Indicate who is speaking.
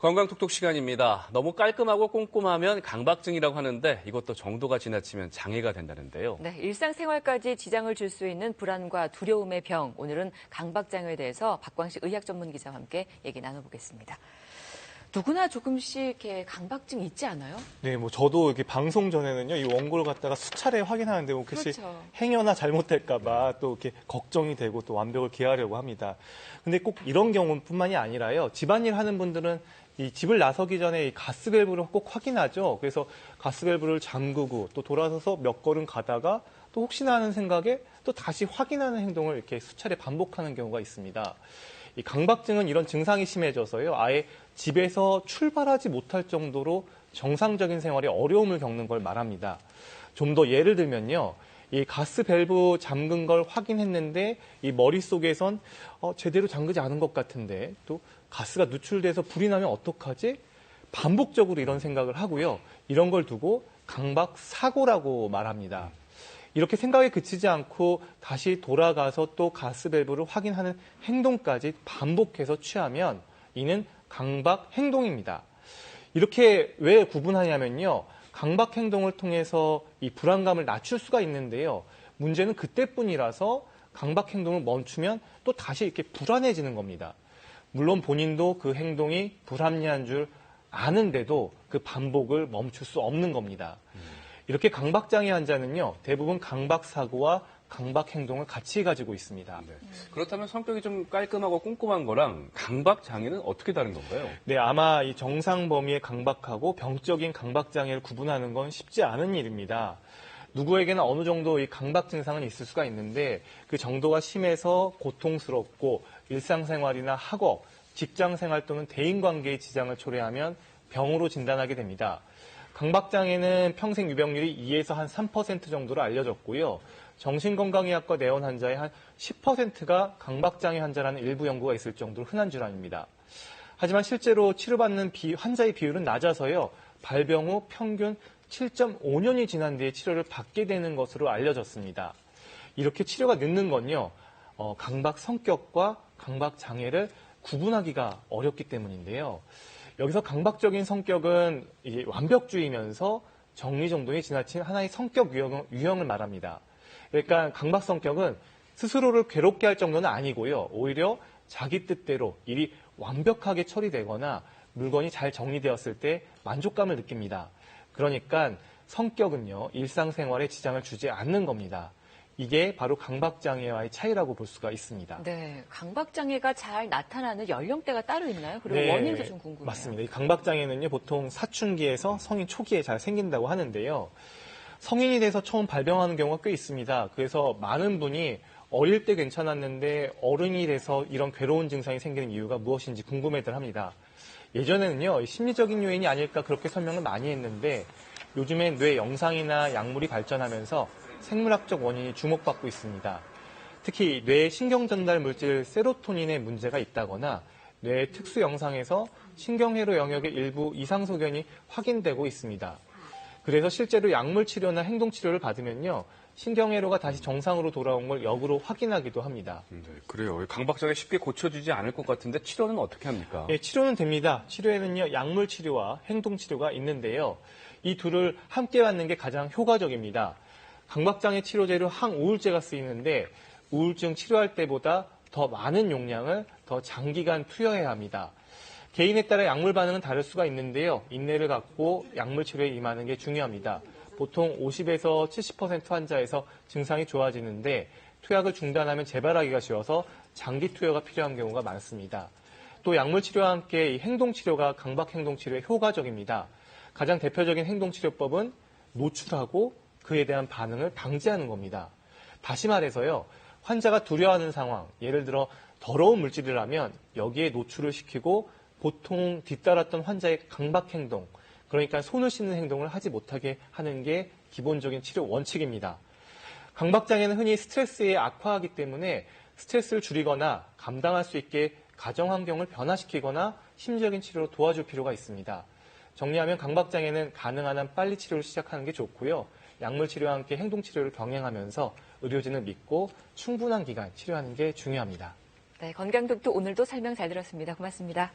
Speaker 1: 건강톡톡 시간입니다. 너무 깔끔하고 꼼꼼하면 강박증이라고 하는데 이것도 정도가 지나치면 장애가 된다는데요.
Speaker 2: 네, 일상생활까지 지장을 줄 수 있는 불안과 두려움의 병. 오늘은 강박장애에 대해서 박광식 의학 전문 기자와 함께 얘기 나눠보겠습니다. 누구나 조금씩 이렇게 강박증 있지 않아요?
Speaker 3: 네, 저도 이렇게 방송 전에는요, 이 원고를 갖다가 수차례 확인하는데 혹시
Speaker 2: 그렇죠.
Speaker 3: 행여나 잘못될까봐 또 이렇게 걱정이 되고 또 완벽을 기하려고 합니다. 근데 꼭 이런 경우뿐만이 아니라요, 집안일 하는 분들은 이 집을 나서기 전에 이 가스밸브를 꼭 확인하죠. 그래서 가스밸브를 잠그고 또 돌아서서 몇 걸음 가다가 또 혹시나 하는 생각에 또 다시 확인하는 행동을 이렇게 수차례 반복하는 경우가 있습니다. 이 강박증은 이런 증상이 심해져서요, 아예 집에서 출발하지 못할 정도로 정상적인 생활에 어려움을 겪는 걸 말합니다. 좀 더 예를 들면요, 이 가스 밸브 잠근 걸 확인했는데 이 머릿속에선 제대로 잠그지 않은 것 같은데 또 가스가 누출돼서 불이 나면 어떡하지? 반복적으로 이런 생각을 하고요. 이런 걸 두고 강박 사고라고 말합니다. 이렇게 생각에 그치지 않고 다시 돌아가서 또 가스 밸브를 확인하는 행동까지 반복해서 취하면 이는 강박 행동입니다. 이렇게 왜 구분하냐면요, 강박 행동을 통해서 이 불안감을 낮출 수가 있는데요. 문제는 그때뿐이라서 강박 행동을 멈추면 또 다시 이렇게 불안해지는 겁니다. 물론 본인도 그 행동이 불합리한 줄 아는데도 그 반복을 멈출 수 없는 겁니다. 이렇게 강박장애 환자는요, 대부분 강박사고와 강박행동을 같이 가지고 있습니다.
Speaker 1: 네. 그렇다면 성격이 좀 깔끔하고 꼼꼼한 거랑 강박장애는 어떻게 다른 건가요?
Speaker 3: 네, 아마 이 정상 범위의 강박하고 병적인 강박장애를 구분하는 건 쉽지 않은 일입니다. 누구에게나 어느 정도 이 강박 증상은 있을 수가 있는데 그 정도가 심해서 고통스럽고 일상생활이나 학업, 직장생활 또는 대인관계의 지장을 초래하면 병으로 진단하게 됩니다. 강박장애는 평생 유병률이 2에서 한 3% 정도로 알려졌고요. 정신건강의학과 내원 환자의 한 10%가 강박장애 환자라는 일부 연구가 있을 정도로 흔한 질환입니다. 하지만 실제로 치료받는 환자의 비율은 낮아서요, 발병 후 평균 7.5년이 지난 뒤에 치료를 받게 되는 것으로 알려졌습니다. 이렇게 치료가 늦는 건요, 강박 성격과 강박 장애를 구분하기가 어렵기 때문인데요. 여기서 강박적인 성격은 이제 완벽주의면서 정리정돈이 지나친 하나의 성격 유형을 말합니다. 그러니까 강박 성격은 스스로를 괴롭게 할 정도는 아니고요, 오히려 자기 뜻대로 일이 완벽하게 처리되거나 물건이 잘 정리되었을 때 만족감을 느낍니다. 그러니까 성격은요, 일상생활에 지장을 주지 않는 겁니다. 이게 바로 강박장애와의 차이라고 볼 수가 있습니다.
Speaker 2: 네, 강박장애가 잘 나타나는 연령대가 따로 있나요? 그리고
Speaker 3: 네,
Speaker 2: 원인도 좀 궁금해요.
Speaker 3: 맞습니다. 이 강박장애는요, 보통 사춘기에서 성인 초기에 잘 생긴다고 하는데요. 성인이 돼서 처음 발병하는 경우가 꽤 있습니다. 그래서 많은 분이 어릴 때 괜찮았는데 어른이 돼서 이런 괴로운 증상이 생기는 이유가 무엇인지 궁금해들 합니다. 예전에는요, 심리적인 요인이 아닐까 그렇게 설명을 많이 했는데 요즘엔 뇌 영상이나 약물이 발전하면서 생물학적 원인이 주목받고 있습니다. 특히 뇌 신경 전달 물질 세로토닌에 문제가 있다거나 뇌 특수 영상에서 신경회로 영역의 일부 이상 소견이 확인되고 있습니다. 그래서 실제로 약물 치료나 행동 치료를 받으면요, 신경회로가 다시 정상으로 돌아온 걸 역으로 확인하기도 합니다.
Speaker 1: 네, 그래요. 강박장애 쉽게 고쳐지지 않을 것 같은데 치료는 어떻게 합니까?
Speaker 3: 네, 치료는 됩니다. 치료에는요, 약물 치료와 행동 치료가 있는데요. 이 둘을 함께 받는 게 가장 효과적입니다. 강박장애 치료제로 항우울제가 쓰이는데 우울증 치료할 때보다 더 많은 용량을 더 장기간 투여해야 합니다. 개인에 따라 약물 반응은 다를 수가 있는데요. 인내를 갖고 약물 치료에 임하는 게 중요합니다. 보통 50에서 70% 환자에서 증상이 좋아지는데 투약을 중단하면 재발하기가 쉬워서 장기 투여가 필요한 경우가 많습니다. 또 약물 치료와 함께 이 행동 치료가 강박 행동 치료에 효과적입니다. 가장 대표적인 행동 치료법은 노출하고 그에 대한 반응을 방지하는 겁니다. 다시 말해서요, 환자가 두려워하는 상황, 예를 들어 더러운 물질이라면 여기에 노출을 시키고 보통 뒤따랐던 환자의 강박 행동, 그러니까 손을 씻는 행동을 하지 못하게 하는 게 기본적인 치료 원칙입니다. 강박장애는 흔히 스트레스에 악화하기 때문에 스트레스를 줄이거나 감당할 수 있게 가정 환경을 변화시키거나 심리적인 치료로 도와줄 필요가 있습니다. 정리하면 강박장애는 가능한 한 빨리 치료를 시작하는 게 좋고요. 약물 치료와 함께 행동 치료를 병행하면서 의료진을 믿고 충분한 기간 치료하는 게 중요합니다.
Speaker 2: 네, 건강톡톡 오늘도 설명 잘 들었습니다. 고맙습니다.